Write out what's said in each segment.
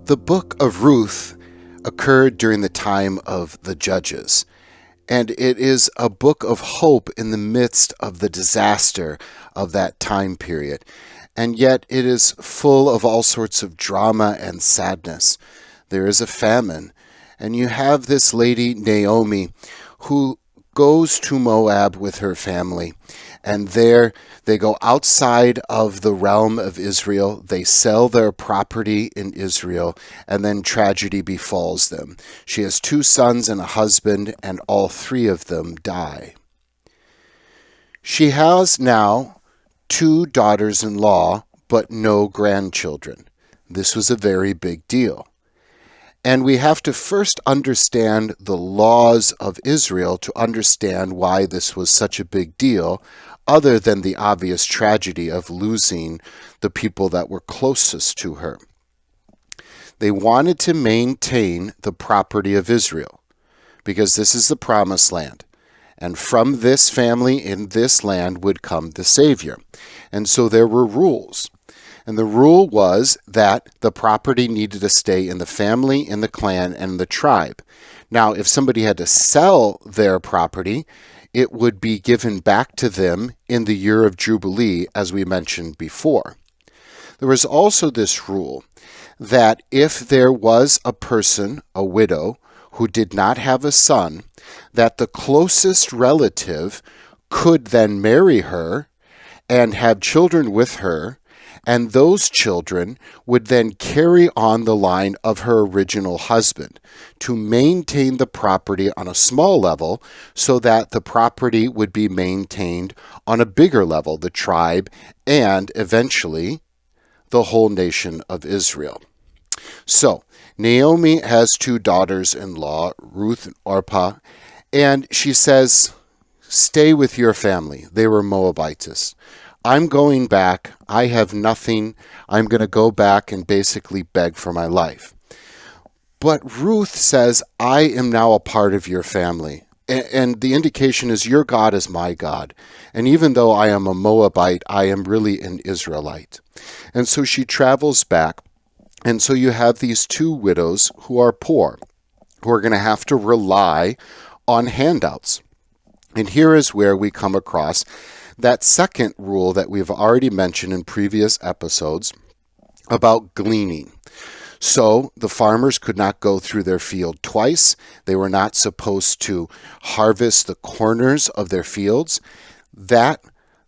The book of Ruth occurred during the time of the Judges, and it is a book of hope in the midst of the disaster of that time period. And yet it is full of all sorts of drama and sadness. There is a famine, and you have this lady, Naomi, who goes to Moab with her family. And there they go outside of the realm of Israel. They sell their property in Israel, and then tragedy befalls them. She has 2 sons and a husband, and all 3 of them die. She has now 2 daughters-in-law, but no grandchildren. This was a very big deal. And we have to first understand the laws of Israel to understand why this was such a big deal, other than the obvious tragedy of losing the people that were closest to her. They wanted to maintain the property of Israel, because this is the promised land. And from this family in this land would come the Savior. And so there were rules. And the rule was that the property needed to stay in the family, in the clan, and the tribe. Now, if somebody had to sell their property, it would be given back to them in the year of Jubilee, as we mentioned before. There was also this rule that if there was a person, a widow, who did not have a son, that the closest relative could then marry her and have children with her, and those children would then carry on the line of her original husband to maintain the property on a small level so that the property would be maintained on a bigger level, the tribe, and eventually the whole nation of Israel. So Naomi has 2 daughters-in-law, Ruth and Orpah, and she says, stay with your family. They were Moabites. I'm going back. I have nothing. I'm going to go back and basically beg for my life. But Ruth says, I am now a part of your family. And the indication is your God is my God. And even though I am a Moabite, I am really an Israelite. And so she travels back. And so you have these 2 widows who are poor, who are going to have to rely on handouts. And here is where we come across that second rule that we've already mentioned in previous episodes about gleaning. So the farmers could not go through their field twice. They were not supposed to harvest the corners of their fields. That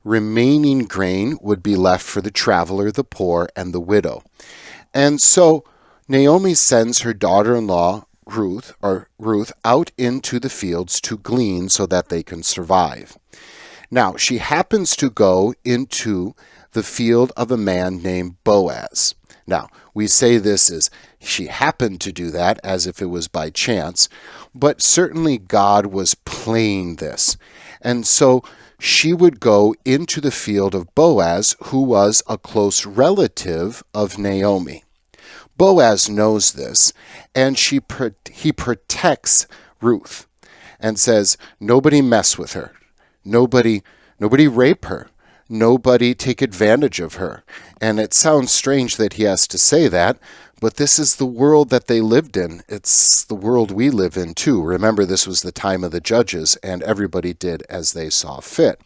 remaining grain would be left for the traveler, the poor, and the widow. And so Naomi sends her daughter-in-law, Ruth out into the fields to glean so that they can survive. Now, she happens to go into the field of a man named Boaz. Now, we say this as she happened to do that as if it was by chance, but certainly God was playing this. And so she would go into the field of Boaz, who was a close relative of Naomi. Boaz knows this, and he protects Ruth and says, nobody mess with her. Nobody rape her. Nobody take advantage of her. And it sounds strange that he has to say that, but this is the world that they lived in. It's the world we live in too. Remember, this was the time of the Judges, and everybody did as they saw fit.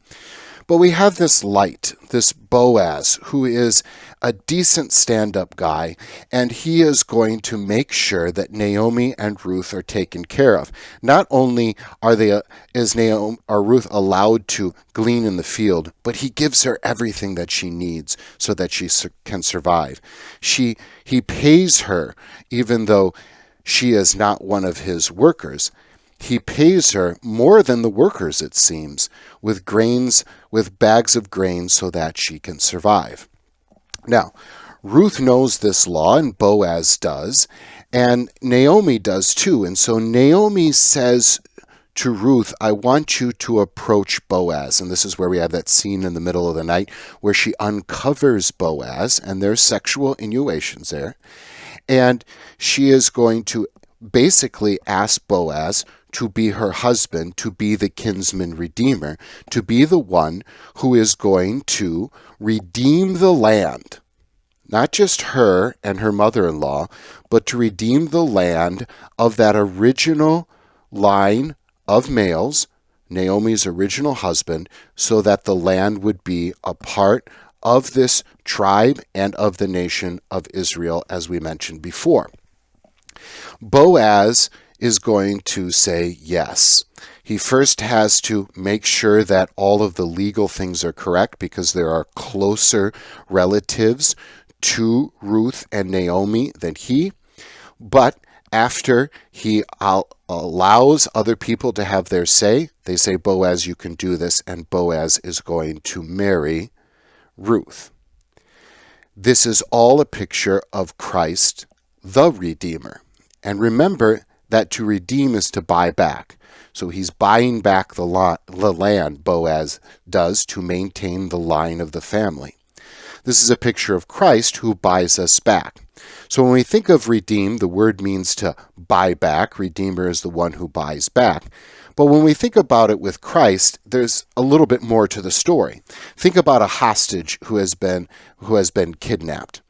But we have this light, this Boaz, who is a decent stand-up guy, and he is going to make sure that Naomi and Ruth are taken care of. Not only is Ruth allowed to glean in the field, but he gives her everything that she needs so that she can survive. He pays her, even though she is not one of his workers. He pays her more than the workers, it seems, with bags of grain so that she can survive. Now, Ruth knows this law, and Boaz does, and Naomi does too. And so Naomi says to Ruth, I want you to approach Boaz. And this is where we have that scene in the middle of the night where she uncovers Boaz, and there's sexual innuendos there. And she is going to basically ask Boaz to be her husband, to be the kinsman redeemer, to be the one who is going to redeem the land. not just her and her mother-in-law, but to redeem the land of that original line of males, Naomi's original husband, so that the land would be a part of this tribe and of the nation of Israel, as we mentioned before. Boaz is going to say yes. He first has to make sure that all of the legal things are correct, because there are closer relatives to Ruth and Naomi than he. But after he allows other people to have their say, they say, Boaz, you can do this, and Boaz is going to marry Ruth. This is all a picture of Christ, the Redeemer. And remember that to redeem is to buy back. So he's buying back the land, Boaz does, to maintain the line of the family. This is a picture of Christ who buys us back. So when we think of redeem, the word means to buy back. Redeemer is the one who buys back. But when we think about it with Christ, there's a little bit more to the story. Think about a hostage who has been kidnapped.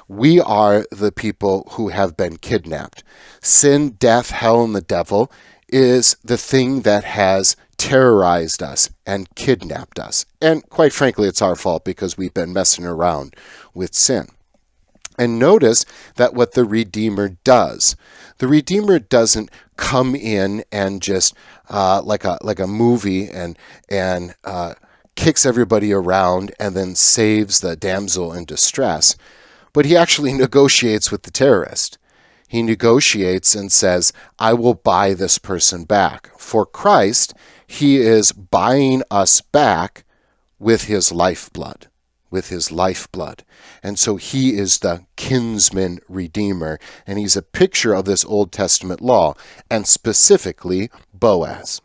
We are the people who have been kidnapped. Sin, death, hell, and the devil is the thing that has terrorized us and kidnapped us. And quite frankly, it's our fault because we've been messing around with sin. And notice that what the Redeemer does. The Redeemer doesn't come in and just like a movie and kicks everybody around and then saves the damsel in distress. But he actually negotiates with the terrorist. He negotiates and says, I will buy this person back. For Christ, he is buying us back with his lifeblood. And so he is the kinsman redeemer, and he's a picture of this Old Testament law, and specifically Boaz.